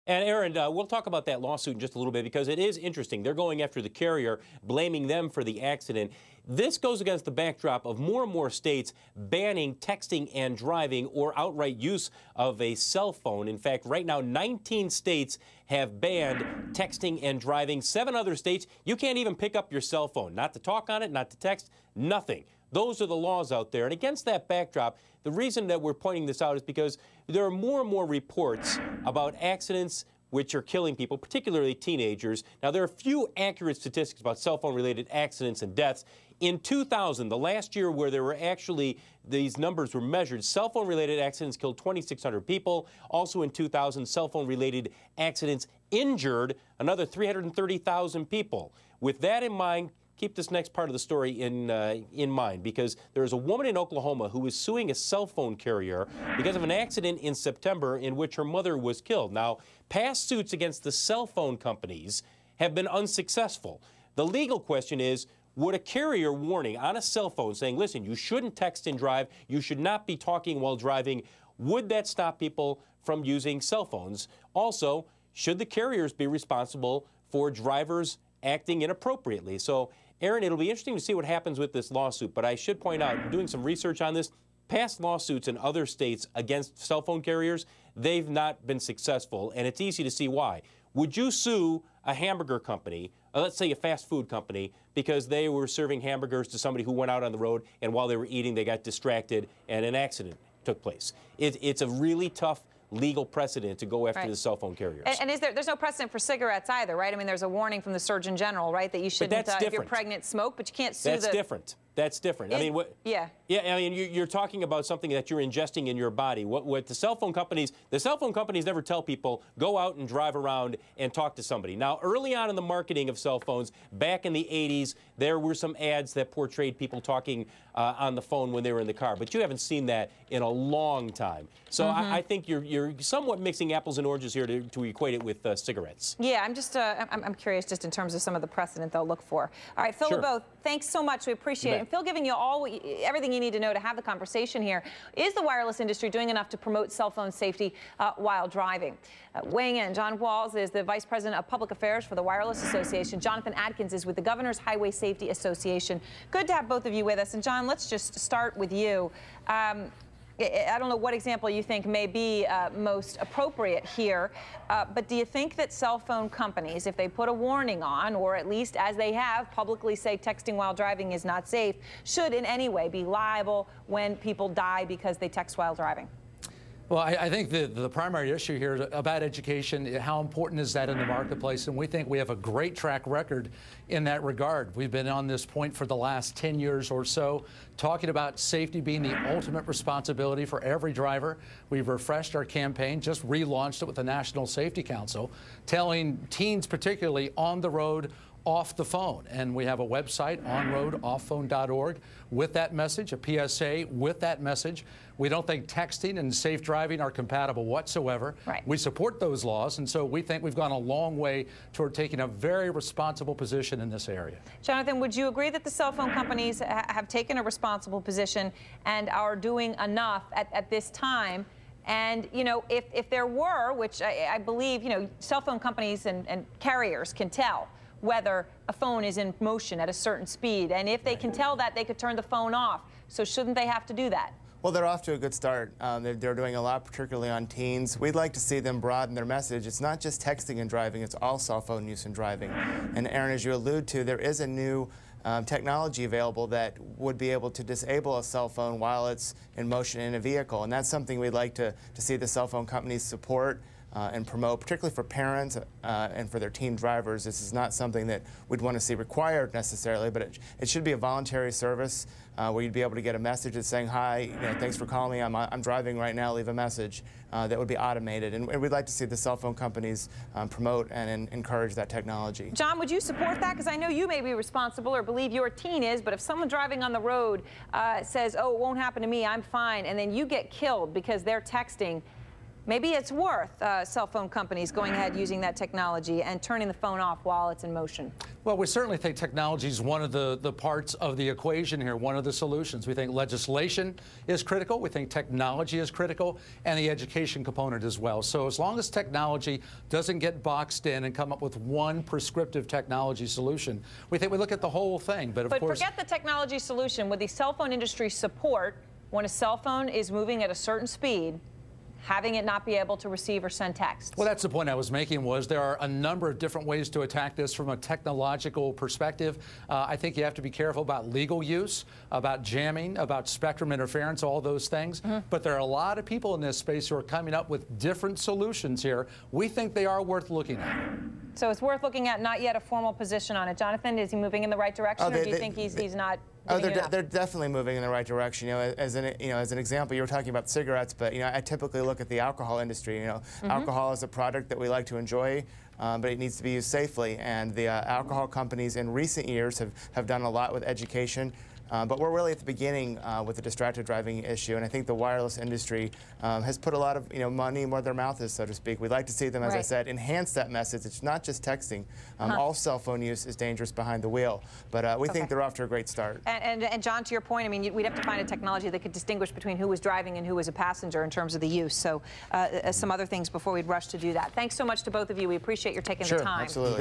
And Aaron, we'll talk about that lawsuit in just a little bit because it is interesting. They're going after the carrier, blaming them for the accident. This goes against the backdrop of more and more states banning texting and driving or outright use of a cell phone. In fact, right now, 19 states have banned texting and driving. 7 other states, you can't even pick up your cell phone. Not to talk on it, not to text, nothing. Those are the laws out there. And against that backdrop, the reason that we're pointing this out is because there are more and more reports about accidents which are killing people, particularly teenagers. Now, there are few accurate statistics about cell phone-related accidents and deaths. In 2000, the last year where there were actually these numbers were measured, cell phone-related accidents killed 2,600 people. Also in 2000, cell phone-related accidents injured another 330,000 people. With that in mind, keep this next part of the story in mind, because there is a woman in Oklahoma who is suing a cell phone carrier because of an accident in September in which her mother was killed. Now, past suits against the cell phone companies have been unsuccessful. The legal question is, would a carrier warning on a cell phone saying, listen, you shouldn't text and drive, you should not be talking while driving, would that stop people from using cell phones? Also, should the carriers be responsible for drivers acting inappropriately? So, Aaron, it'll be interesting to see what happens with this lawsuit, but I should point out, doing some research on this, past lawsuits in other states against cell phone carriers, they've not been successful, and it's easy to see why. Would you sue a hamburger company, let's say a fast food company, because they were serving hamburgers to somebody who went out on the road, and while they were eating, they got distracted, and an accident took place? It's a really tough legal precedent to go after the cell phone carriers. And there's no precedent for cigarettes either, right? I mean, there's a warning from the Surgeon General, right, that you shouldn't, if you're pregnant, smoke, but you can't sue That's different. That's different. I mean, yeah, I mean, you're talking about something that you're ingesting in your body. What the cell phone companies never tell people, go out and drive around and talk to somebody. Now, early on in the marketing of cell phones, back in the 80s, there were some ads that portrayed people talking on the phone when they were in the car, but you haven't seen that in a long time. So I think you're somewhat mixing apples and oranges here to equate it with cigarettes. Yeah, I'm just I'm curious just in terms of some of the precedent they'll look for. All right, Phil LeBeau, thanks so much. We appreciate it. And Phil giving you everything you need to know to have the conversation here. Is the wireless industry doing enough to promote cell phone safety while driving? Weighing in, John Walls is the Vice President of Public Affairs for the Wireless Association. Jonathan Adkins is with the Governor's Highway Safety Association. Good to have both of you with us. And John, let's just start with you. I don't know what example you think may be most appropriate here, but do you think that cell phone companies, if they put a warning on, or at least as they have publicly say texting while driving is not safe, should in any way be liable when people die because they text while driving? Well, I think the primary issue here is about education. How important is that in the marketplace? And we think we have a great track record in that regard. We've been on this point for the last 10 years or so, talking about safety being the ultimate responsibility for every driver. We've refreshed our campaign, just relaunched it with the National Safety Council, telling teens particularly on the road, off the phone. And we have a website, onroadofphone.org, with that message, a PSA with that message. We don't think texting and safe driving are compatible whatsoever. We support those laws, and so we think we've gone a long way toward taking a very responsible position in this area. Jonathan, would you agree that the cell phone companies have taken a responsible position and are doing enough at this time? And, you know, if there were, which I believe, you know, cell phone companies and carriers can tell whether a phone is in motion at a certain speed. And if they can tell that, they could turn the phone off. So shouldn't they have to do that? Well, they're off to a good start. They're doing a lot, particularly on teens. We'd like to see them broaden their message. It's not just texting and driving, it's all cell phone use and driving. And Aaron, as you allude to, there is a new technology available that would be able to disable a cell phone while it's in motion in a vehicle. And that's something we'd like to see the cell phone companies support and promote, particularly for parents and for their teen drivers. This is not something that we'd want to see required necessarily, but it should be a voluntary service where you'd be able to get a message that's saying, hi, you know, thanks for calling me, I'm driving right now, leave a message. That would be automated. And we'd like to see the cell phone companies promote and encourage that technology. John, would you support that? Because I know you may be responsible or believe your teen is, but if someone driving on the road says, oh, it won't happen to me, I'm fine, and then you get killed because they're texting, maybe it's worth cell phone companies going ahead using that technology and turning the phone off while it's in motion. Well, we certainly think technology is one of the parts of the equation here, one of the solutions. We think legislation is critical. We think technology is critical, and the education component as well. So as long as technology doesn't get boxed in and come up with one prescriptive technology solution, we think we look at the whole thing. But of course, forget the technology solution. Would the cell phone industry support when a cell phone is moving at a certain speed, having it not be able to receive or send texts? Well, that's the point I was making, was there are a number of different ways to attack this from a technological perspective. I think you have to be careful about legal use, about jamming, about spectrum interference, all those things. But there are a lot of people in this space who are coming up with different solutions here. We think they are worth looking at. So it's worth looking at, not yet a formal position on it. Jonathan, is he moving in the right direction, or do you think he's not? Oh, they're definitely moving in the right direction. As an example, you were talking about cigarettes, but I typically look at the alcohol industry. Alcohol is a product that we like to enjoy, but it needs to be used safely. And the alcohol companies in recent years have done a lot with education. But we're really at the beginning with the distracted driving issue, and I think the wireless industry has put a lot of money where their mouth is, so to speak. We'd like to see them, as I said, enhance that message. It's not just texting. All cell phone use is dangerous behind the wheel, but we think they're off to a great start. And John, to your point, I mean, we'd have to find a technology that could distinguish between who was driving and who was a passenger in terms of the use. So some other things before we'd rush to do that. Thanks so much to both of you. We appreciate your taking the time. Absolutely.